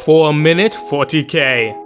4-minute 40k.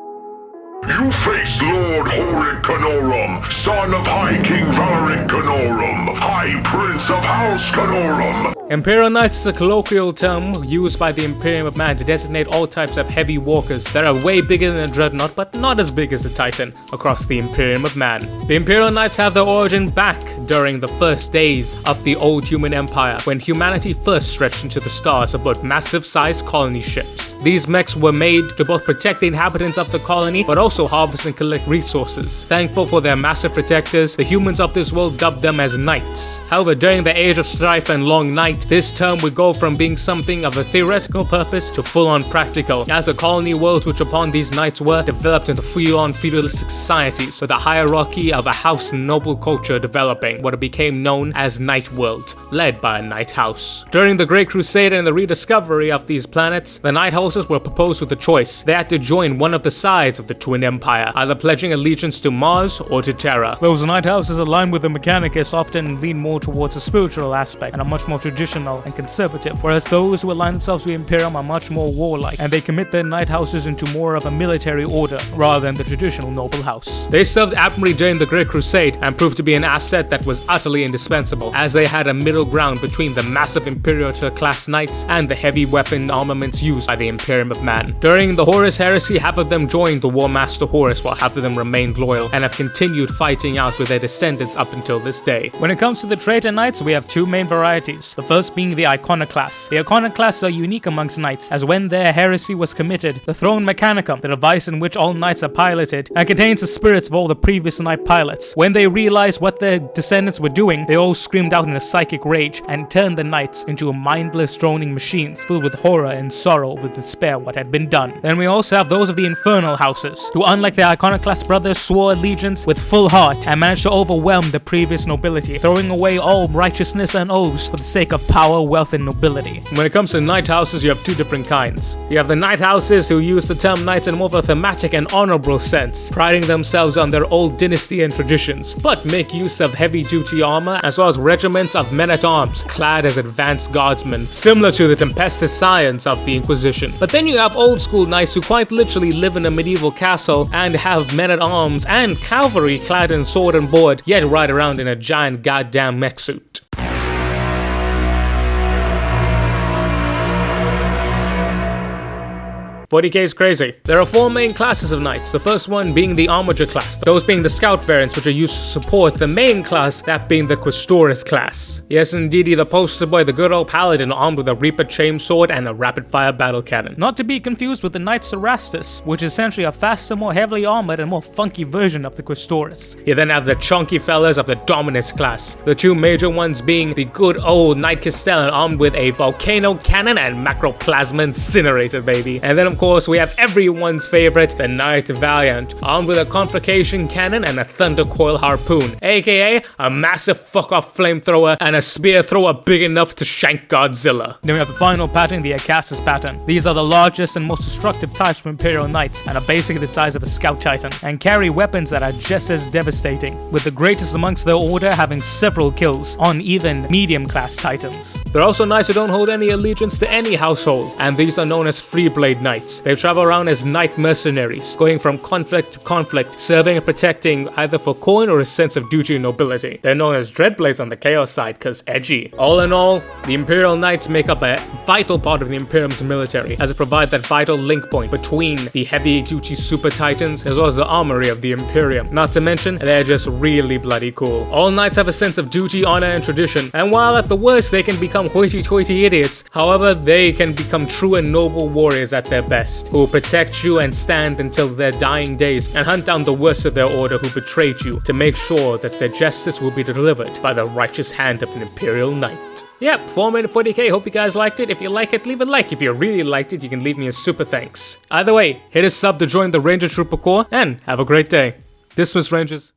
You face Lord Horik Canorum, son of High King Valeric Canorum, High Prince of House Canorum. Imperial Knights is a colloquial term used by the Imperium of Man to designate all types of heavy walkers that are way bigger than a dreadnought but not as big as a Titan across the Imperium of Man. The Imperial Knights have their origin back during the first days of the old human empire, when humanity first stretched into the stars aboard massive-sized colony ships. These mechs were made to both protect the inhabitants of the colony but also harvest and collect resources. Thankful for their massive protectors, the humans of this world dubbed them as knights. However, during the Age of Strife and Long Night, this term would go from being something of a theoretical purpose to full-on practical, as the colony worlds which upon these knights were developed into full-on feudalistic societies, with a hierarchy of a house and noble culture developing what became known as Knight Worlds, led by a Knight House. During the Great Crusade and the rediscovery of these planets, the Knight Houses were proposed with a choice. They had to join one of the sides of the Twin Empire, either pledging allegiance to Mars or to Terra. Those Knight Houses aligned with the Mechanicus often lean more towards a spiritual aspect and are much more traditional and conservative, whereas those who align themselves with Imperium are much more warlike, and they commit their Knight Houses into more of a military order rather than the traditional noble house. They served admirably during the Great Crusade and proved to be an asset that was utterly indispensable, as they had a middle ground between the massive Imperial class knights and the heavy weapon armaments used by the Imperium of Man. During the Horus Heresy, half of them joined the War Master Horus while half of them remained loyal and have continued fighting out with their descendants up until this day. When it comes to the Traitor Knights, we have two main varieties. The first being the Iconoclasts. The Iconoclasts are unique amongst knights, as when their heresy was committed, the Throne Mechanicum, the device in which all knights are piloted, and contains the spirits of all the previous knight pilots. When they realized what their descendants were doing, they all screamed out in a psychic rage and turned the knights into mindless droning machines filled with horror and sorrow with despair what had been done. Then we also have those of the Infernal Houses, who unlike their Iconoclast brothers swore allegiance with full heart and managed to overwhelm the previous nobility, throwing away all righteousness and oaths for the sake of power, wealth, and nobility. When it comes to Knight Houses, you have two different kinds. You have the Knight Houses who use the term knights in more of a thematic and honorable sense, priding themselves on their old dynasty and traditions, but make use of heavy-duty armor as well as regiments of men-at-arms clad as advanced guardsmen, similar to the Tempestus Scions of the Inquisition. But then you have old-school knights who quite literally live in a medieval castle and have men-at-arms and cavalry clad in sword and board, yet ride around in a giant goddamn mech suit. 40k is crazy. There are four main classes of knights, the first one being the Armiger class, those being the scout variants which are used to support the main class, that being the Quaestorus class. Yes indeedy, the poster boy, the good old paladin armed with a Reaper chainsword and a rapid fire battle cannon. Not to be confused with the Knights Erastus, which is essentially a faster, more heavily armored and more funky version of the Quaestorus. You then have the chunky fellas of the Dominus class, the two major ones being the good old Knight Castellan armed with a volcano cannon and macroplasma incinerator, baby. And then of course we have everyone's favorite, the Knight Valiant, armed with a conflagration cannon and a thunder coil harpoon, aka a massive fuck-off flamethrower and a spear thrower big enough to shank Godzilla. Then we have the final pattern, the Acasus pattern. These are the largest and most destructive types for Imperial Knights and are basically the size of a Scout Titan, and carry weapons that are just as devastating, with the greatest amongst their order having several kills on even medium-class Titans. There are also knights who don't hold any allegiance to any household, and these are known as Freeblade Knights. They travel around as knight mercenaries, going from conflict to conflict, serving and protecting either for coin or a sense of duty and nobility. They're known as Dreadblades on the Chaos side, cause edgy. All in all, the Imperial Knights make up a vital part of the Imperium's military, as it provides that vital link point between the heavy-duty Super Titans as well as the armory of the Imperium. Not to mention, they're just really bloody cool. All knights have a sense of duty, honor, and tradition, and while at the worst they can become hoity-toity idiots, however, they can become true and noble warriors at their best, who will protect you and stand until their dying days and hunt down the worst of their order who betrayed you to make sure that their justice will be delivered by the righteous hand of an Imperial Knight. Yep, 4-minute 40k, hope you guys liked it. If you like it, leave a like. If you really liked it, you can leave me a super thanks. Either way, hit a sub to join the Ranger Trooper Corps, and have a great day. This was Rangers.